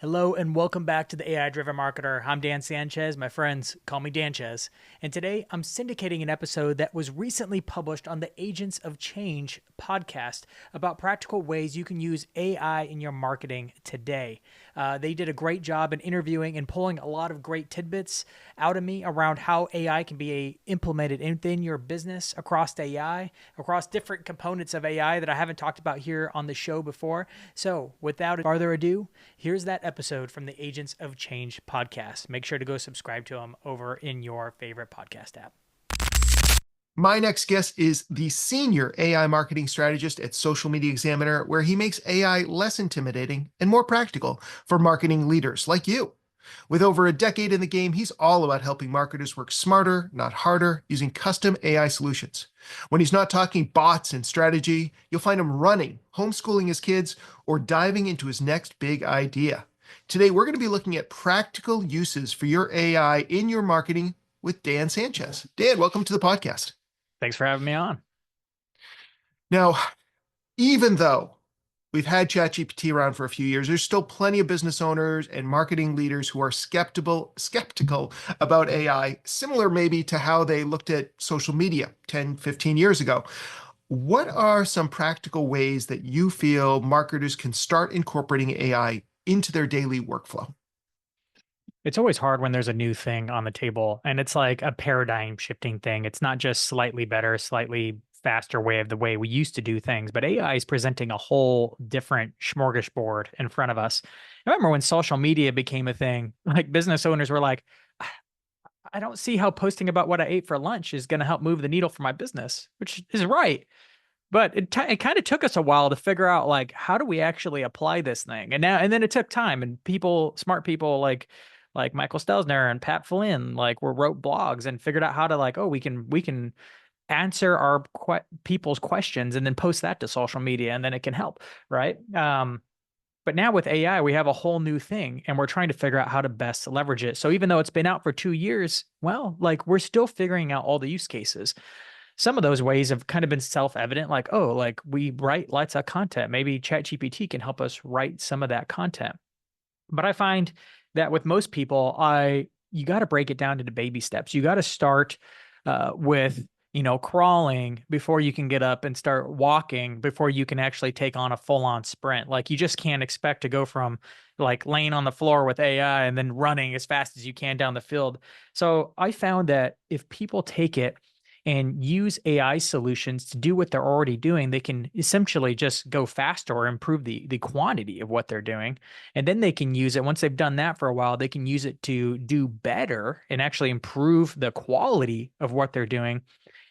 Hello and welcome back to the AI Driven Marketer. I'm Dan Sanchez. My friends call me Danchez. And today I'm syndicating an episode that was recently published on the Agents of Change podcast about practical ways you can use AI in your marketing today. They did a great job in interviewing and pulling a lot of great tidbits out of me around how AI can be implemented within your business across AI, across different components of AI that I haven't talked about here on the show before. So without further ado, here's that episode from the Agents of Change podcast. Make sure to go subscribe to them over in your favorite podcast app. My next guest is the senior AI marketing strategist at Social Media Examiner, where he makes AI less intimidating and more practical for marketing leaders like you. With over a decade in the game, he's all about helping marketers work smarter, not harder, using custom AI solutions. When he's not talking bots and strategy, you'll find him running, homeschooling his kids, or diving into his next big idea. Today, we're going to be looking at practical uses for your AI in your marketing with Dan Sanchez. Dan, welcome to the podcast. Thanks for having me on. Now, even though we've had ChatGPT around for a few years, there's still plenty of business owners and marketing leaders who are skeptical about AI, similar maybe to how they looked at social media 10, 15 years ago. What are some practical ways that you feel marketers can start incorporating AI into their daily workflow? It's always hard when there's a new thing on the table and it's like a paradigm shifting thing. It's not just slightly better, slightly faster way of the way we used to do things, but AI is presenting a whole different smorgasbord in front of us. I remember when social media became a thing, like business owners were like, I don't see how posting about what I ate for lunch is going to help move the needle for my business, which is right. But it kind of took us a while to figure out, like, how do we actually apply this thing? And then it took time, and smart people like Michael Stelzner and Pat Flynn, like, wrote blogs and figured out how to, like, oh, we can answer our people's questions and then post that to social media, and then it can help, right? But now with AI, we have a whole new thing, and we're trying to figure out how to best leverage it. So even though it's been out for 2 years, well, like, we're still figuring out all the use cases. Some of those ways have kind of been self-evident, like, oh, like, we write lots of content. Maybe ChatGPT can help us write some of that content. But I find that with most people, you got to break it down into baby steps. You got to start with, crawling before you can get up, and start walking before you can actually take on a full-on sprint. Like, you just can't expect to go from, like, laying on the floor with AI and then running as fast as you can down the field. So I found that if people take it and use AI solutions to do what they're already doing, they can essentially just go faster or improve the quantity of what they're doing. And then they can use it, once they've done that for a while, they can use it to do better and actually improve the quality of what they're doing.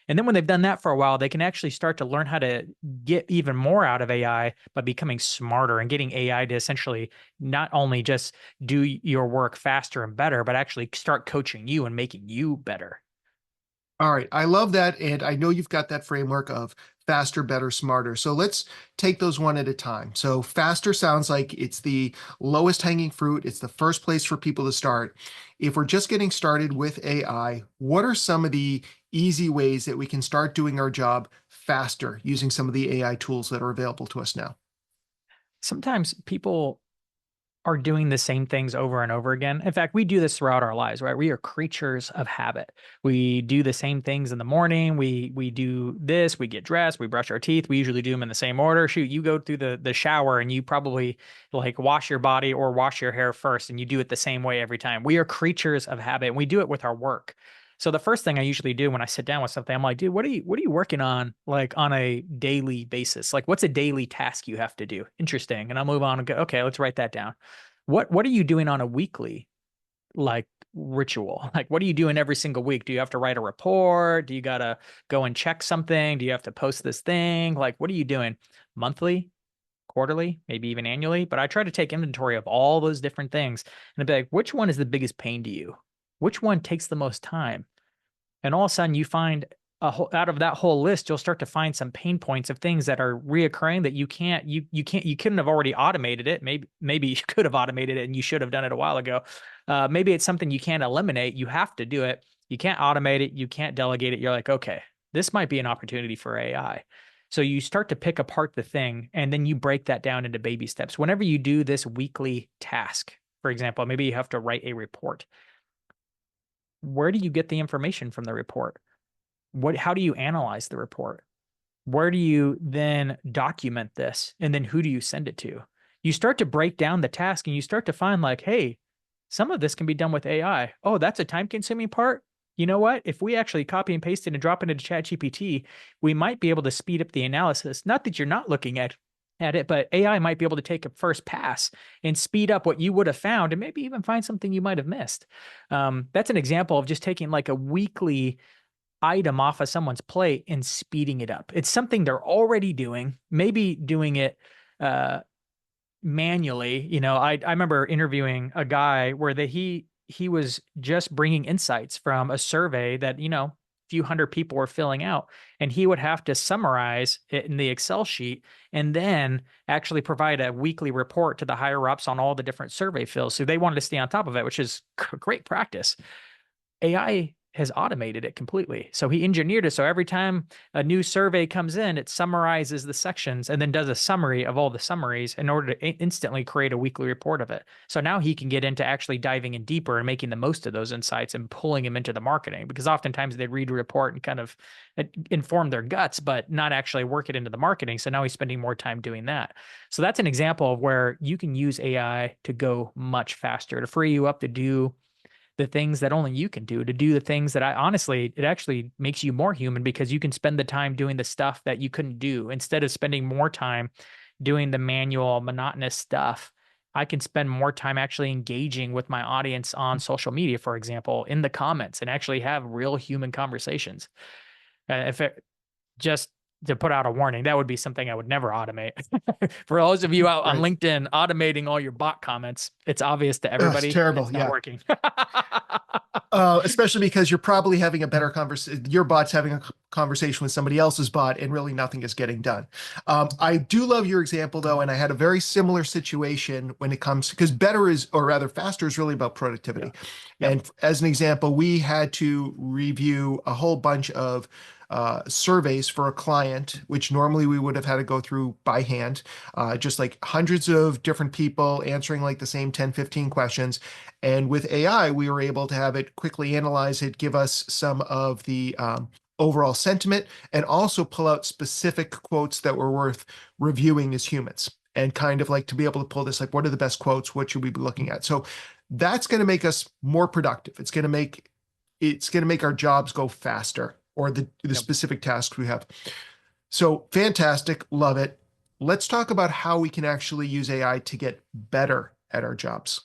And then when they've done that for a while, they can actually start to learn how to get even more out of AI by becoming smarter and getting AI to essentially not only just do your work faster and better, but actually start coaching you and making you better. All right, I love that. And I know you've got that framework of faster, better, smarter. So let's take those one at a time. So faster sounds like it's the lowest hanging fruit. It's the first place for people to start. If we're just getting started with AI, what are some of the easy ways that we can start doing our job faster using some of the AI tools that are available to us now? Sometimes people are doing the same things over and over again. In fact, we do this throughout our lives, right? We are creatures of habit. We do the same things in the morning. We do this, we get dressed, we brush our teeth. We usually do them in the same order. Shoot, you go through the shower and you probably, like, wash your body or wash your hair first, and you do it the same way every time. We are creatures of habit, and we do it with our work. So the first thing I usually do when I sit down with something, I'm like, dude, what are you working on, like, on a daily basis? Like, what's a daily task you have to do? Interesting. And I'll move on and go, okay, let's write that down. What are you doing on a weekly, like, ritual? Like, what are you doing every single week? Do you have to write a report? Do you gotta go and check something? Do you have to post this thing? Like, what are you doing? Monthly, quarterly, maybe even annually? But I try to take inventory of all those different things and I'd be like, which one is the biggest pain to you? Which one takes the most time? And all of a sudden you find out of that whole list, you'll start to find some pain points of things that are reoccurring that you couldn't have already automated it. Maybe you could have automated it and you should have done it a while ago. Maybe it's something you can't eliminate. You have to do it. You can't automate it. You can't delegate it. You're like, okay, this might be an opportunity for AI. So you start to pick apart the thing and then you break that down into baby steps. Whenever you do this weekly task, for example, maybe you have to write a report. Where do you get the information from the report? How do you analyze the report? Where do you then document this? And then who do you send it to? You start to break down the task and you start to find like, hey, some of this can be done with AI. Oh, that's a time consuming part. You know what? If we actually copy and paste it and drop it into ChatGPT, we might be able to speed up the analysis. Not that you're not looking at it, but AI might be able to take a first pass and speed up what you would have found and maybe even find something you might have missed. That's an example of just taking like a weekly item off of someone's plate and speeding it up. It's something they're already doing, maybe doing it uh, manually. I remember interviewing a guy where he was just bringing insights from a survey that few hundred people were filling out, and he would have to summarize it in the Excel sheet and then actually provide a weekly report to the higher ups on all the different survey fills. So they wanted to stay on top of it, which is great practice. AI has automated it completely. So he engineered it so every time a new survey comes in, it summarizes the sections and then does a summary of all the summaries in order to instantly create a weekly report of it. So now he can get into actually diving in deeper and making the most of those insights and pulling them into the marketing, because oftentimes they read a report and kind of inform their guts, but not actually work it into the marketing. So now he's spending more time doing that. So that's an example of where you can use AI to go much faster, to free you up to do the things that only you can do, to do the things that it actually makes you more human, because you can spend the time doing the stuff that you couldn't do. Instead of spending more time doing the manual, monotonous stuff, I can spend more time actually engaging with my audience on social media, for example, in the comments, and actually have real human conversations. If it just to put out a warning, that would be something I would never automate. For those of you out on Right. LinkedIn automating all your bot comments, it's obvious to Ugh, it's everybody terrible. it's not Yeah. working. Especially because you're probably having a better conversation. Your bot's having a conversation with somebody else's bot, and really nothing is getting done. I do love your example though, and I had a very similar situation when it comes because better is, or rather, faster is really about Yeah. productivity. Yep. And as an example, we had to review a whole bunch of surveys for a client, which normally we would have had to go through by hand, just like hundreds of different people answering like the same 10, 15 questions. And with AI, we were able to have it quickly analyze it, give us some of the overall sentiment, and also pull out specific quotes that were worth reviewing as humans. And kind of like to be able to pull this, like, what are the best quotes? What should we be looking at? So that's going to make us more productive. It's going to make our jobs go faster, or the Yep. specific tasks we have. So fantastic, love it. Let's talk about how we can actually use AI to get better at our jobs.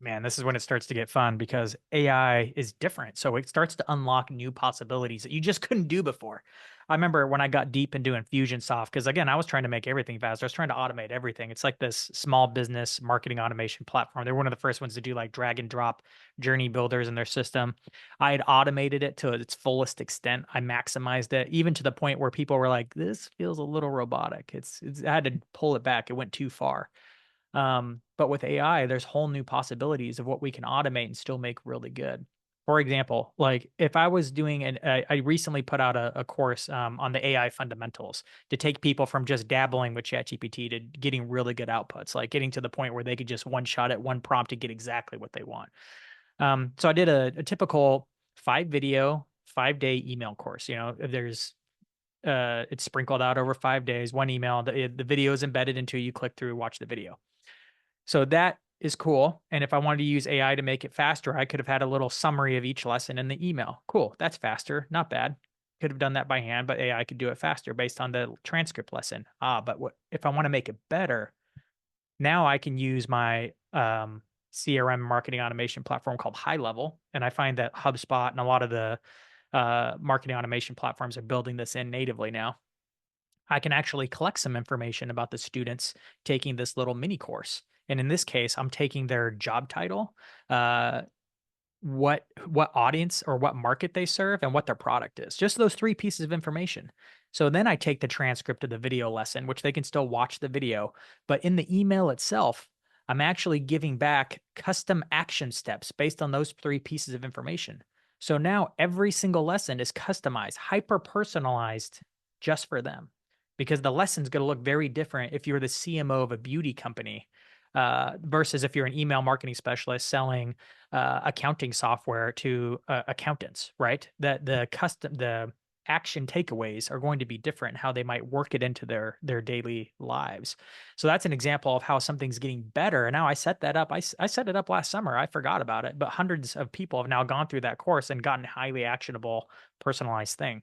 Man, this is when it starts to get fun, because AI is different. So it starts to unlock new possibilities that you just couldn't do before. I remember when I got deep into Infusionsoft, because again, I was trying to make everything faster. I was trying to automate everything. It's like this small business marketing automation platform. They're one of the first ones to do like drag and drop journey builders in their system. I had automated it to its fullest extent. I maximized it, even to the point where people were like, this feels a little robotic. I had to pull it back. It went too far. But with AI, there's whole new possibilities of what we can automate and still make really good. For example, like if I was doing I recently put out a course on the AI fundamentals to take people from just dabbling with ChatGPT to getting really good outputs, like getting to the point where they could just one shot at one prompt to get exactly what they want. So I did a typical 5 video, 5 day email course. There's it's sprinkled out over 5 days, one email, the video is embedded into you click through, watch the video. So that is cool. And if I wanted to use AI to make it faster, I could have had a little summary of each lesson in the email. Cool. That's faster. Not bad. Could have done that by hand, but AI could do it faster based on the transcript lesson. But if I want to make it better, now I can use my CRM marketing automation platform called High Level. And I find that HubSpot and a lot of the marketing automation platforms are building this in natively now. I can actually collect some information about the students taking this little mini course. And in this case, I'm taking their job title, uh, what audience or what market they serve, and what their product is. Just those three pieces of information. So then I take the transcript of the video lesson, which they can still watch the video, but in the email itself, I'm actually giving back custom action steps based on those three pieces of information. So now every single lesson is customized, hyper personalized just for them, because the lesson's going to look very different if you're the CMO of a beauty company versus if you're an email marketing specialist selling accounting software to accountants, right? That the action takeaways are going to be different how they might work it into their daily lives. So that's an example of how something's getting better. And now I set that up. I set it up last summer. I forgot about it, but hundreds of people have now gone through that course and gotten highly actionable, personalized thing.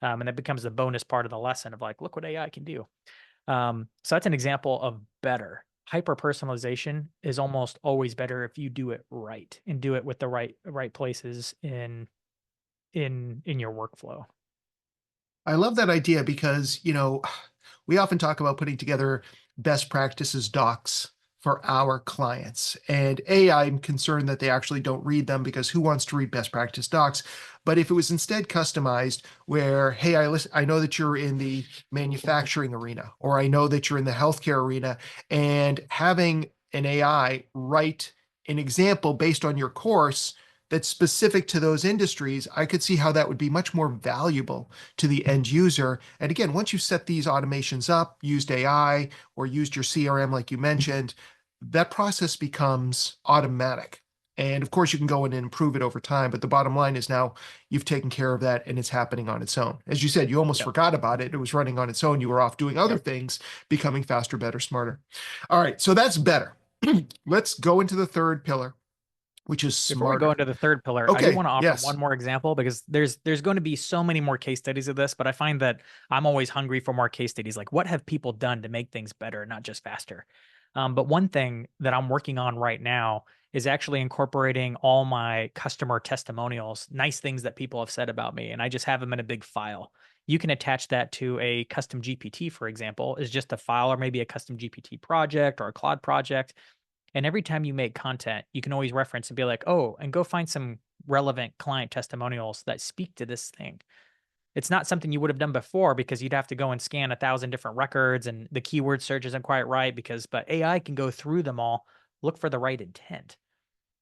And that becomes the bonus part of the lesson of like, look what AI can do. So that's an example of better. Hyper personalization is almost always better if you do it right and do it with the right places in your workflow. I love that idea because, we often talk about putting together best practices docs for our clients. And I'm concerned that they actually don't read them because who wants to read best practice docs? But if it was instead customized where, hey, I know that you're in the manufacturing arena, or I know that you're in the healthcare arena, and having an AI write an example based on your course that's specific to those industries, I could see how that would be much more valuable to the end user. And again, once you set these automations up, used AI or used your CRM, like you mentioned, that process becomes automatic. And of course, you can go in and improve it over time. But the bottom line is now you've taken care of that and it's happening on its own. As you said, you almost Yep. forgot about it. It was running on its own. You were off doing other Yep. things, becoming faster, better, smarter. All right. So that's better. Let's go into the third pillar, which is Before we go smarter. into the third pillar, I do Okay. want to offer Yes. one more example because there's going to be so many more case studies of this, but I find that I'm always hungry for more case studies. Like, what have people done to make things better, not just faster? But one thing that I'm working on right now is actually incorporating all my customer testimonials, nice things that people have said about me, and I just have them in a big file. You can attach that to a custom GPT, for example, is just a file or maybe a custom GPT project or a Claude project. And every time you make content, you can always reference and be like, oh, and go find some relevant client testimonials that speak to this thing. It's not something you would have done before because you'd have to go and scan 1,000 different records and the keyword search isn't quite right but AI can go through them all, look for the right intent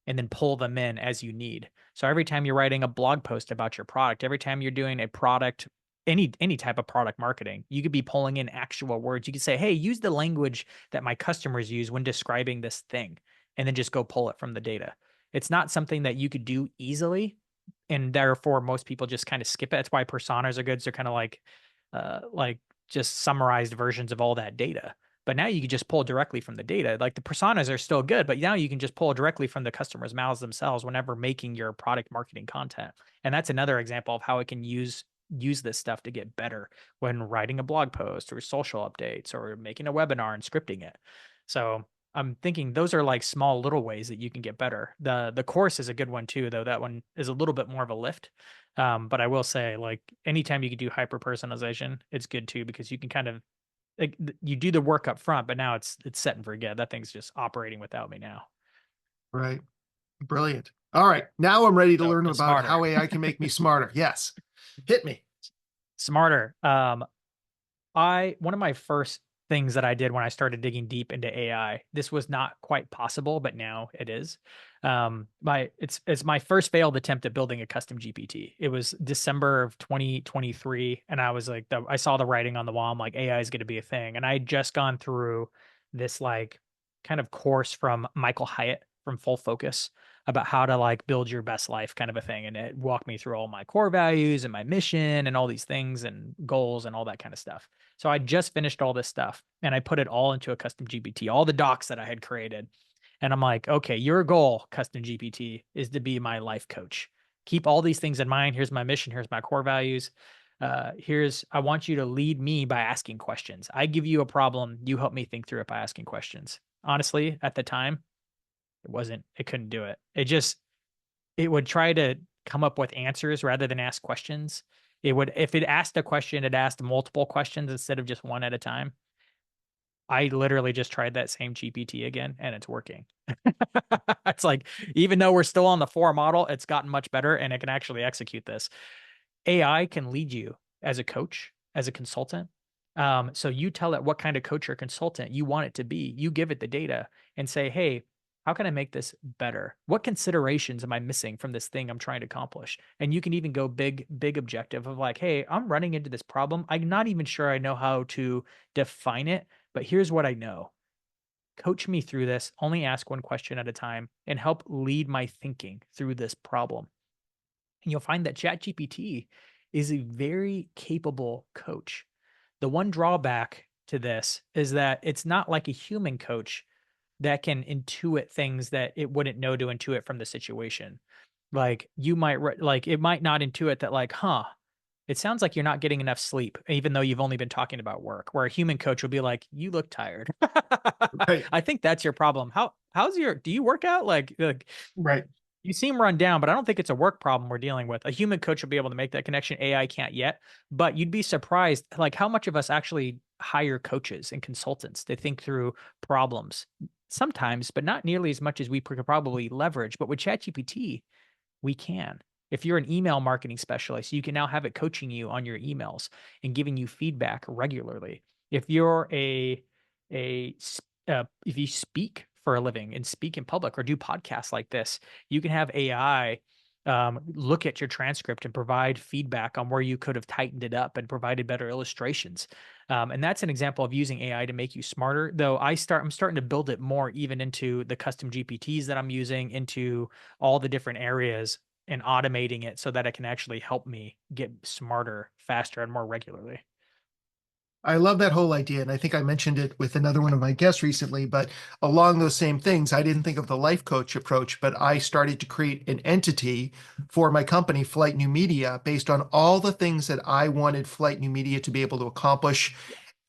and then pull them in as you need. So every time you're writing a blog post about your product, every time you're doing a product, any type of product marketing, you could be pulling in actual words. You could say, "Hey, use the language that my customers use when describing this thing," and then just go pull it from the data. It's not something that you could do easily, and therefore most people just kind of skip it. That's why personas are good. So kind of like just summarized versions of all that data. But now you can just pull directly from the data. Like the personas are still good, but now you can just pull directly from the customers' mouths themselves whenever making your product marketing content. And that's another example of how it can use this stuff to get better when writing a blog post or social updates or making a webinar and scripting it. So I'm thinking those are like small little ways that you can get better. The course is a good one too, though that one is a little bit more of a lift. But I will say, like anytime you can do hyper personalization, it's good too because you can kind of like you do the work up front, but now it's set and forget. That thing's just operating without me now. Right. Brilliant. All right. Now I'm ready to So learn the about smarter, how AI can make me smarter. Yes. Hit me. smarter. I one of my first things that I did when I started digging deep into AI, this was not quite possible, but now it is. My it's my first failed attempt at building a custom GPT. It was December of 2023, and I was like, I saw the writing on the wall. I'm like, AI is going to be a thing, and I had just gone through this like kind of course from Michael Hyatt from Full Focus about how to like build your best life kind of a thing, and it walked me through all my core values and my mission and all these things and goals and all that kind of stuff. So I just finished all this stuff and I put it all into a custom GPT, all the docs that I had created. And I'm like, okay, your goal, custom GPT, is to be my life coach. Keep all these things in mind. Here's my mission. Here's my core values. I want you to lead me by asking questions. I give you a problem. You help me think through it by asking questions. Honestly, at the time, it couldn't do it. It would try to come up with answers rather than ask questions. If it asked a question, it asked multiple questions instead of just one at a time. I literally just tried that same GPT again and it's working. It's like, even though we're still on the 4 model, it's gotten much better and it can actually execute this. AI can lead you as a coach, as a consultant. So you tell it what kind of coach or consultant you want it to be. You give it the data and say, hey, how can I make this better? What considerations am I missing from this thing I'm trying to accomplish? And you can even go big objective of like, hey, I'm running into this problem. I'm not even sure I know how to define it, but here's what I know. coach me through this, only ask one question at a time, and help lead my thinking through this problem. And you'll find that ChatGPT is a very capable coach. The one drawback to this is that it's not like a human coach that can intuit things that it wouldn't know to intuit from the situation. Like you might like it might not intuit that like, huh, it sounds like you're not getting enough sleep, even though you've only been talking about work. Where a human coach will be like, you look tired. Right. I think that's your problem. How's your do you work out? Like Right. you seem run down, but I don't think it's a work problem we're dealing with. A human coach will be able to make that connection. AI can't yet, but you'd be surprised like how much of us actually hire coaches and consultants to think through problems sometimes, but not nearly as much as we could probably leverage. But with ChatGPT, we can. If you're an email marketing specialist, you can now have it coaching you on your emails and giving you feedback regularly. If you're a if you speak for a living and speak in public or do podcasts like this, you can have AI look at your transcript and provide feedback on where you could have tightened it up and provided better illustrations. And that's an example of using AI to make you smarter. Though I'm starting to build it more even into the custom GPTs that I'm using, into all the different areas and automating it so that it can actually help me get smarter, faster, and more regularly. I love that whole idea. And I think I mentioned it with another one of my guests recently, but along those same things, I didn't think of the life coach approach, but I started to create an entity for my company, Flight New Media, based on all the things that I wanted Flight New Media to be able to accomplish,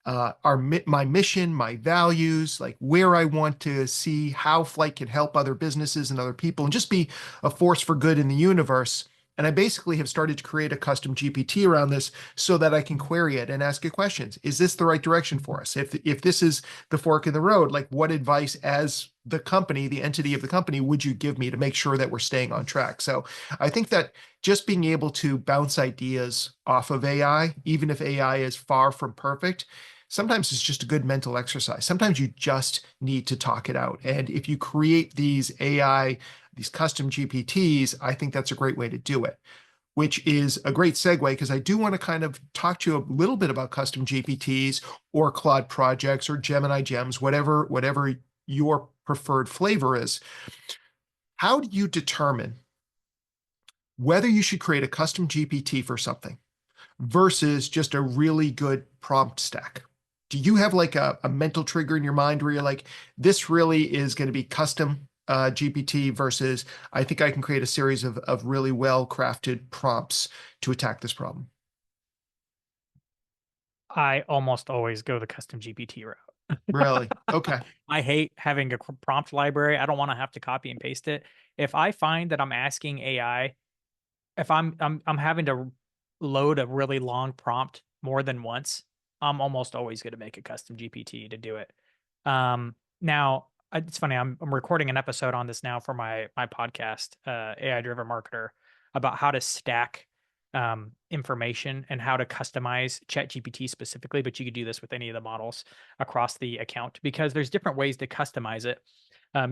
my mission, my values, like where I want to see how Flight can help other businesses and other people and just be a force for good in the universe. And I basically have started to create a custom GPT around this so that I can query it and ask it questions. Is this the right direction for us? If this is the fork in the road, like what advice as the company, the entity of the company, would you give me to make sure that we're staying on track? So I think that just being able to bounce ideas off of AI, even if AI is far from perfect, sometimes it's just a good mental exercise. Sometimes you just need to talk it out. And if you create these AI, these custom GPTs, I think that's a great way to do it, which is a great segue because I do want to kind of talk to you a little bit about custom GPTs or Claude projects or Gemini gems, whatever your preferred flavor is. How do you determine whether you should create a custom GPT for something versus just a really good prompt stack? Do you have like a mental trigger in your mind where you're like, this really is going to be custom GPT versus I think I can create a series of really well crafted prompts to attack this problem? I almost always go the custom GPT route. Really? Okay. I hate having a prompt library. I don't want to have to copy and paste it. If I find that I'm asking AI, if I'm having to load a really long prompt more than once, I'm almost always going to make a custom GPT to do it. Now it's funny. I'm recording an episode on this now for my podcast, AI Driven Marketer, about how to stack information and how to customize ChatGPT specifically. But you could do this with any of the models across the account because there's different ways to customize it.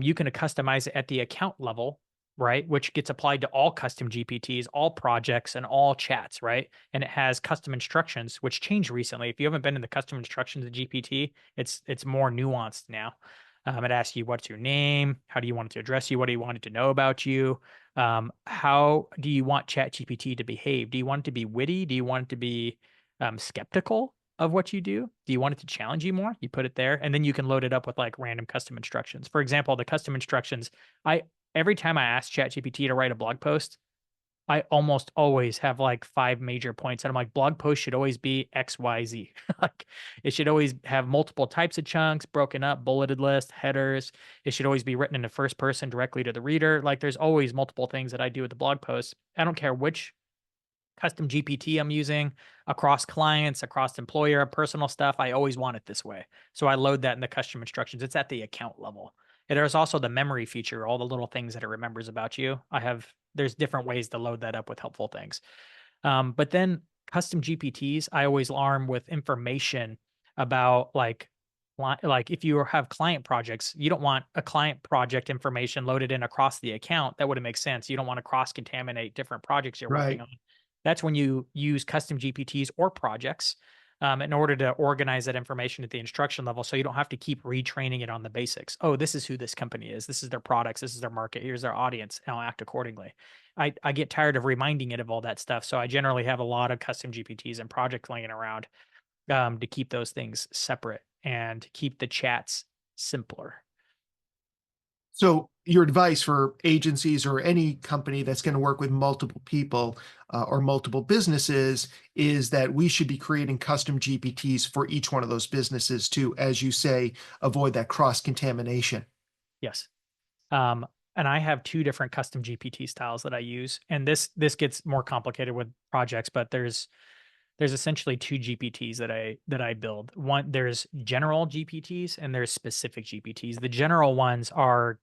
You can customize it at the account level, right? Which gets applied to all custom GPTs, all projects, and all chats, right? And it has custom instructions, which changed recently. If you haven't been in the custom instructions of GPT, it's more nuanced now. It asks you what's your name, how do you want it to address you, what do you want it to know about you, how do you want ChatGPT to behave? Do you want it to be witty? Do you want it to be skeptical of what you do? Do you want it to challenge you more? You put it there, and then you can load it up with like random custom instructions. For example, the custom instructions, I every time I ask ChatGPT to write a blog post, I almost always have like five major points. And I'm like, blog post should always be XYZ. Like it should always have multiple types of chunks, broken up, bulleted list, headers. It should always be written in the first person directly to the reader. Like there's always multiple things that I do with the blog post. I don't care which custom GPT I'm using across clients, across employer, personal stuff. I always want it this way. So I load that in the custom instructions. It's at the account level. And there's also the memory feature, all the little things that it remembers about you. There's different ways to load that up with helpful things. But then custom GPTs, I always arm with information about like if you have client projects, you don't want a client project information loaded in across the account. That wouldn't make sense. You don't want to cross contaminate different projects you're working Right. on. That's when you use custom GPTs or projects. in order to organize that information at the instruction level so you don't have to keep retraining it on the basics. Oh, this is who this company is. This is their products. This is their market. Here's their audience. And I'll act accordingly. I get tired of reminding it of all that stuff. So I generally have a lot of custom GPTs and projects laying around to keep those things separate and keep the chats simpler. So, your advice for agencies or any company that's going to work with multiple people or multiple businesses is that we should be creating custom GPTs for each one of those businesses to, as you say, avoid that cross contamination. Yes. Um, and I have two different custom GPT styles that I use. And this gets more complicated with projects, but there's essentially two GPTs that I build. One, there's general GPTs and there's specific GPTs. The general ones are,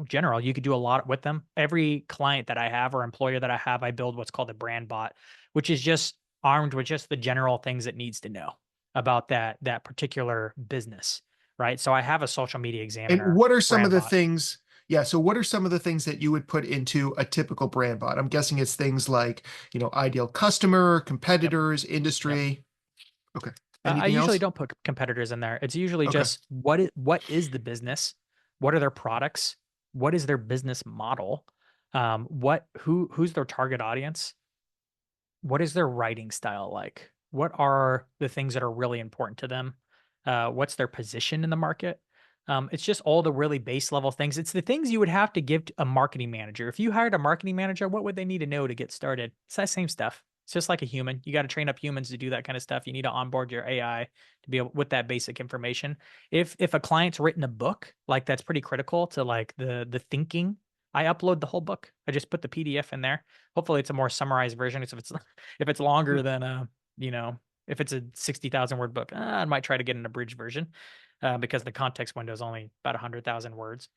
general. You could do a lot with them. Every client that I have or employer that I have, I build what's called a brand bot, which is just armed with just the general things it needs to know about that particular business, right? So I have a social media And examiner what are some of brand the bot. things? Yeah, so what are some of the things that you would put into a typical brand bot? I'm guessing it's things like, ideal customer, Yep. competitors, Yep. industry. Okay. I Anything usually else? don't put competitors in there. It's usually Okay. just what is the business? What are their products? What is their business model? Who's their target audience? What is their writing style like? What are the things that are really important to them? What's their position in the market? It's just all the really base level things. It's the things you would have to give to a marketing manager. If you hired a marketing manager, what would they need to know to get started? It's that same stuff. It's just like a human. You got to train up humans to do that kind of stuff. You need to onboard your AI to be able with that basic information. If a client's written a book, like that's pretty critical to like the thinking. I upload the whole book. I just put the PDF in there. Hopefully it's a more summarized version. If it's Hmm. longer than you know, if it's a 60,000 word book, I might try to get an abridged version because the context window is only about 100,000 words.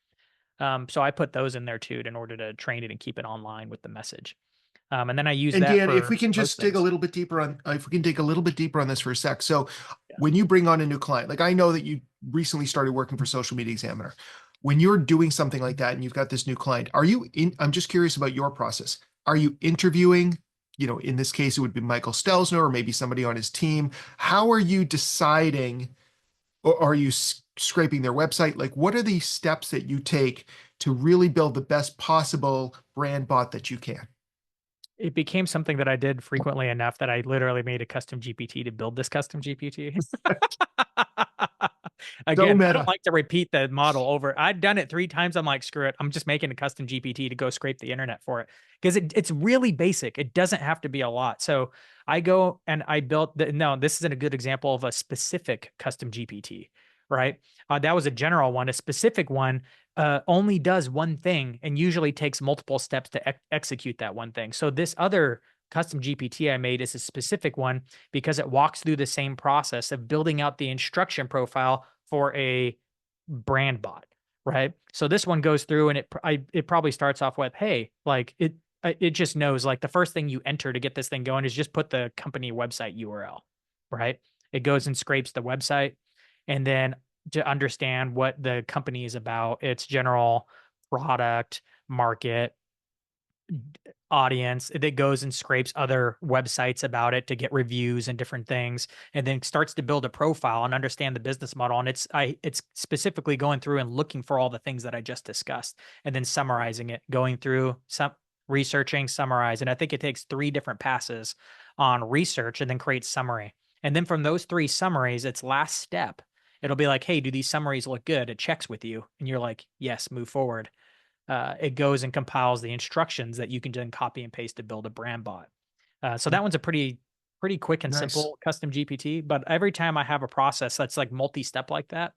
So I put those in there too in order to train it and keep it online with the message. And then I use And that Dan, if for we can most just dig a things. little bit deeper on, if we can dig a little bit deeper on this for a sec. So, Yeah. when you bring on a new client, like I know that you recently started working for Social Media Examiner, when you're doing something like that and you've got this new client, are you in? I'm just curious about your process. Are you interviewing? In this case, it would be Michael Stelzner or maybe somebody on his team. How are you deciding, or are you scraping their website? Like, what are the steps that you take to really build the best possible brand bot that you can? It became something that I did frequently enough that I literally made a custom GPT to build this custom GPT. So Again, I don't meta. like to repeat the model over. I'd done it 3 times. I'm like, screw it. I'm just making a custom GPT to go scrape the internet for it because it's really basic. It doesn't have to be a lot. So I go and I built the, no, this isn't a good example of a specific custom GPT, right? That was a general one. A specific one only does one thing and usually takes multiple steps to execute that one thing. So this other custom GPT I made is a specific one because it walks through the same process of building out the instruction profile for a brand bot, right? So this one goes through and it probably starts off with, hey, like it just knows like the first thing you enter to get this thing going is just put the company website URL, right? It goes and scrapes the website and then to understand what the company is about, its general product, market, audience that goes and scrapes other websites about it to get reviews and different things and then starts to build a profile and understand the business model and it's specifically going through and looking for all the things that I just discussed and then summarizing it going through some researching summarize and I think it takes 3 different passes on research and then create summary and then from those 3 summaries its last step it'll be like hey do these summaries look good it checks with you and you're like yes move forward it goes and compiles the instructions that you can then copy and paste to build a brand bot. So that one's a pretty quick and Nice. simple custom GPT. But every time I have a process that's like multi-step like that,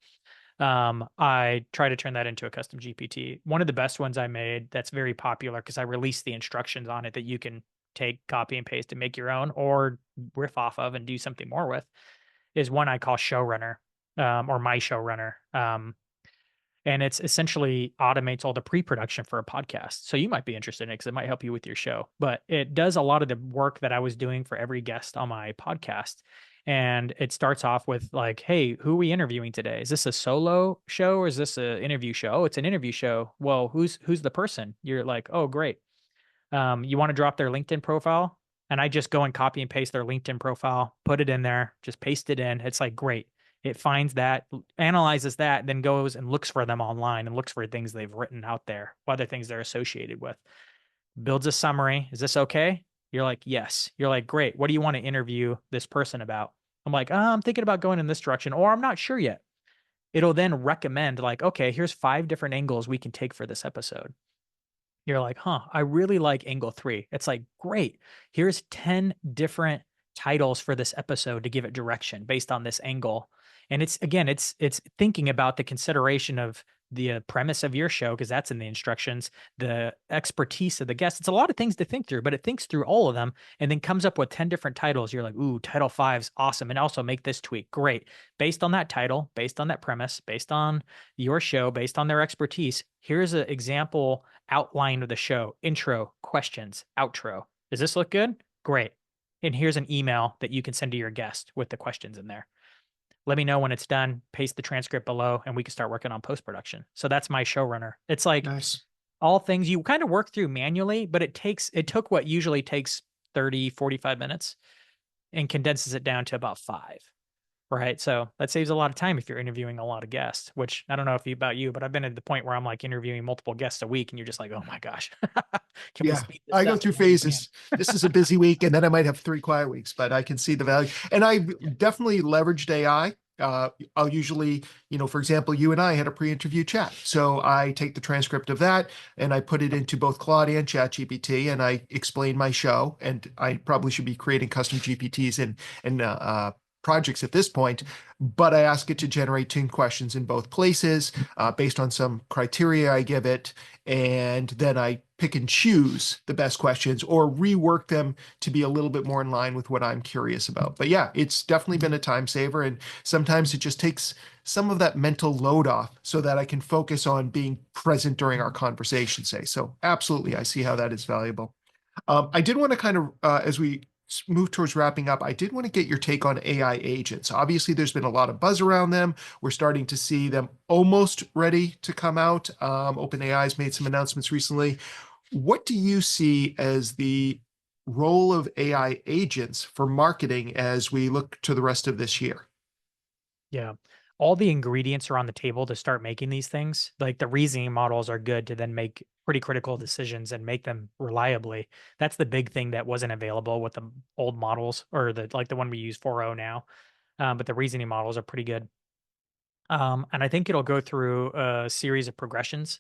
I try to turn that into a custom GPT. One of the best ones I made that's very popular because I released the instructions on it that you can take, copy, and paste and make your own or riff off of and do something more with is one I call Showrunner or My Showrunner. And it's essentially automates all the pre-production for a podcast. So you might be interested in it because it might help you with your show. But it does a lot of the work that I was doing for every guest on my podcast. And it starts off with like, hey, who are we interviewing today? Is this a solo show or is this an interview show? Oh, it's an interview show. Well, who's the person? You're like, oh, great. You want to drop their LinkedIn profile? and I just go and copy and paste their LinkedIn profile, put it in there, just paste it in. It's like great. It finds that, analyzes that, then goes and looks for them online and looks for things they've written out there, other things they're associated with. Builds a summary. Is this okay? You're like, yes. You're like, great. What do you want to interview this person about? I'm like, I'm thinking about going in this direction, or I'm not sure yet. It'll then recommend, like, okay, here's 5 different angles we can take for this episode. You're like, huh, I really like angle 3. It's like, great. Here's 10 different titles for this episode to give it direction based on this angle. And it's again, it's thinking about the consideration of the premise of your show, because that's in the instructions, the expertise of the guest. It's a lot of things to think through, but it thinks through all of them and then comes up with 10 different titles. You're like, ooh, title 5's awesome. And also make this tweak. Great. Based on that title, based on that premise, based on your show, based on their expertise, here's an example outline of the show: intro, questions, outro. Does this look good? Great. And here's an email that you can send to your guest with the questions in there. Let me know when it's done, paste the transcript below, and we can start working on post production. So that's my showrunner. It's like Nice. all things you kind of work through manually, but it took what usually takes 30, 45 minutes and condenses it down to about 5. Right. So that saves a lot of time if you're interviewing a lot of guests, which I don't know if you about you, but I've been at the point where I'm like interviewing multiple guests a week and you're just like, oh my gosh, can we Yeah, speed this I go up through any way we can? phases. This is a busy week, and then I might have 3 quiet weeks, but I can see the value. And Yeah. I've definitely leveraged AI. I'll usually, for example, you and I had a pre-interview chat. So I take the transcript of that and I put it into both Claude and ChatGPT, and I explain my show. And I probably should be creating custom GPTs and projects at this point, but I ask it to generate 10 questions in both places based on some criteria I give it, and then I pick and choose the best questions or rework them to be a little bit more in line with what I'm curious about. But yeah, it's definitely been a time saver, and sometimes it just takes some of that mental load off so that I can focus on being present during our conversation, say. So absolutely, I see how that is valuable. I did want to kind of, as we move towards wrapping up, I did want to get your take on AI agents. Obviously, there's been a lot of buzz around them. We're starting to see them almost ready to come out. OpenAI's made some announcements recently. What do you see as the role of AI agents for marketing as we look to the rest of this year? Yeah. All the ingredients are on the table to start making these things. Like the reasoning models are good to then make pretty critical decisions and make them reliably. That's the big thing that wasn't available with the old models, or the one we use 4.0 now. But the reasoning models are pretty good. And I think it'll go through a series of progressions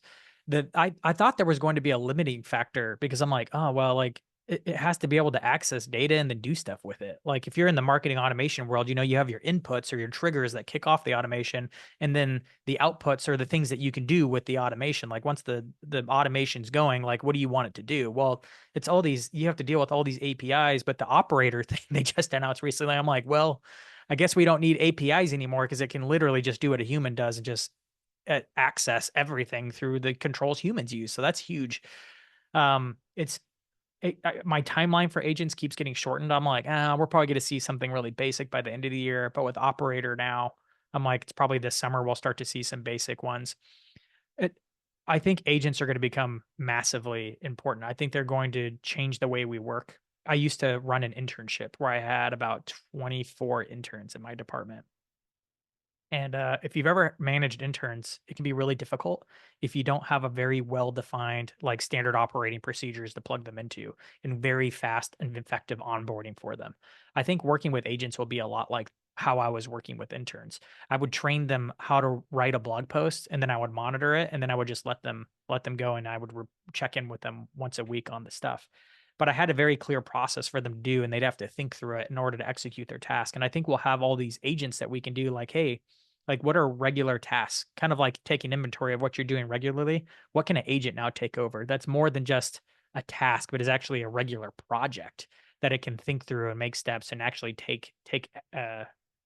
that I thought there was going to be a limiting factor, because I'm like, oh, well, like it has to be able to access data and then do stuff with it. Like if you're in the marketing automation world, you have your inputs or your triggers that kick off the automation, and then the outputs are the things that you can do with the automation. Like once the automation's going, like what do you want it to do? Well, it's all these, you have to deal with all these APIs, but the operator thing they just announced recently, I'm like, well, I guess we don't need APIs anymore because it can literally just do what a human does and just access everything through the controls humans use. So that's huge. It's my timeline for agents keeps getting shortened. I'm like, we're probably going to see something really basic by the end of the year. But with operator now, I'm like, it's probably this summer we'll start to see some basic ones. It, I think agents are going to become massively important. I think they're going to change the way we work. I used to run an internship where I had about 24 interns in my department. And if you've ever managed interns, it can be really difficult if you don't have a very well defined, like standard operating procedures to plug them into, and very fast and effective onboarding for them. I think working with agents will be a lot like how I was working with interns. I would train them how to write a blog post, and then I would monitor it, and then I would just let them go, and I would check in with them once a week on the stuff. But I had a very clear process for them to do, and they'd have to think through it in order to execute their task. And I think we'll have all these agents that we can do, like, hey, like, what are regular tasks? Kind of like taking inventory of what you're doing regularly. What can an agent now take over? That's more than just a task, but is actually a regular project that it can think through and make steps and actually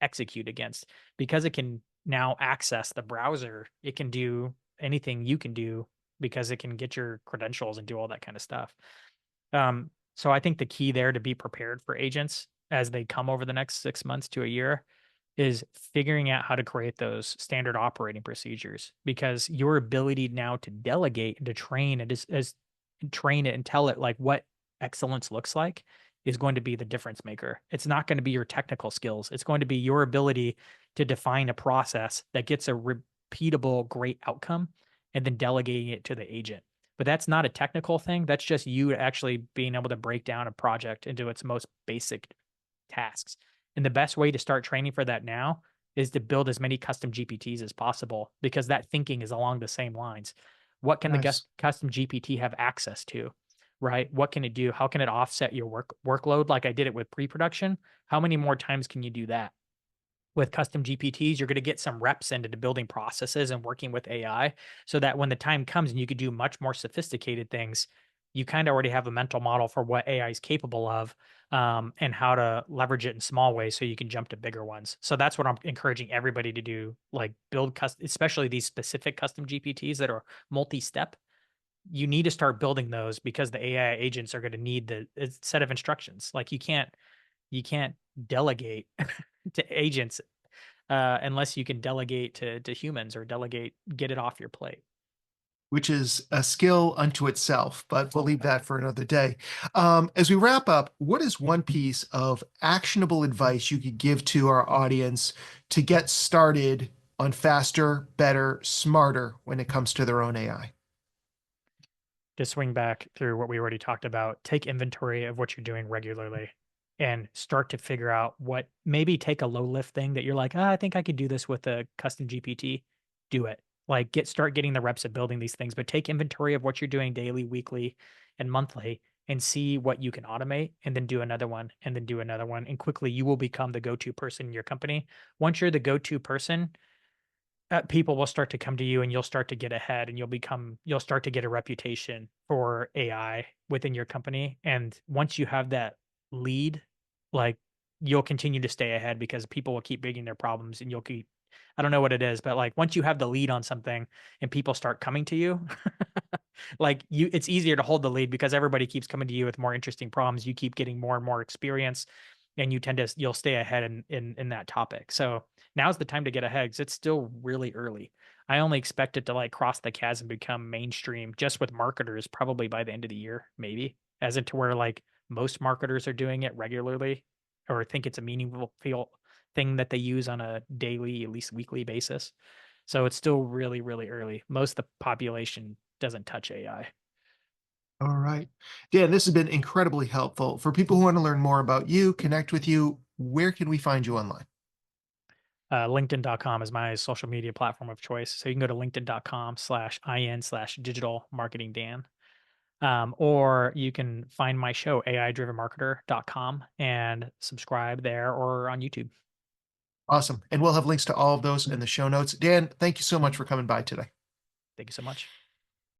execute against. Because it can now access the browser, it can do anything you can do because it can get your credentials and do all that kind of stuff. So I think the key there to be prepared for agents as they come over the next 6 months to a year is figuring out how to create those standard operating procedures, because your ability now to delegate and to train it is train it and tell it like what excellence looks like is going to be the difference maker. It's not going to be your technical skills. It's going to be your ability to define a process that gets a repeatable, great outcome and then delegating it to the agent. But that's not a technical thing. That's just you actually being able to break down a project into its most basic tasks. And the best way to start training for that now is to build as many custom GPTs as possible because that thinking is along the same lines. What can the Nice. custom GPT have access to? Right? What can it do? How can it offset your workload like I did it with pre-production? How many more times can you do that? With custom GPTs, you're going to get some reps into the building processes and working with AI so that when the time comes and you could do much more sophisticated things, you kind of already have a mental model for what AI is capable of and how to leverage it in small ways so you can jump to bigger ones. So that's what I'm encouraging everybody to do, like build custom, especially these specific custom GPTs that are multi-step. You need to start building those because the AI agents are going to need the set of instructions. Like you can't delegate to agents unless you can delegate to humans or get it off your plate. Which is a skill unto itself, but we'll leave that for another day. As we wrap up, what is one piece of actionable advice you could give to our audience to get started on faster, better, smarter when it comes to their own AI? To swing back through what we already talked about, take inventory of what you're doing regularly and start to figure out what maybe take a low lift thing that you're like, I think I could do this with a custom GPT. Do it. Like start getting the reps of building these things, but take inventory of what you're doing daily, weekly, and monthly and see what you can automate and then do another one and then do another one. And quickly you will become the go-to person in your company. Once you're the go-to person, people will start to come to you and you'll start to get ahead and you'll start to get a reputation for AI within your company. And once you have that lead, like you'll continue to stay ahead because people will keep bringing their problems and you'll keep, I don't know what it is, but like once you have the lead on something and people start coming to you, like it's easier to hold the lead because everybody keeps coming to you with more interesting problems. You keep getting more and more experience and you'll stay ahead in that topic. So now's the time to get ahead because it's still really early. I only expect it to like cross the chasm, become mainstream just with marketers probably by the end of the year, maybe, as into where like most marketers are doing it regularly or think it's a meaningful feel thing that they use on a daily, at least weekly basis. So it's still really, really early. Most of the population doesn't touch AI. All right. Dan, this has been incredibly helpful. For people who want to learn more about you, connect with you, where can we find you online? LinkedIn.com is my social media platform of choice. So you can go to linkedin.com/in/digital marketing Dan. Or you can find my show, AI drivenmarketer.com, and subscribe there or on YouTube. Awesome. And we'll have links to all of those in the show notes. Dan, thank you so much for coming by today. Thank you so much.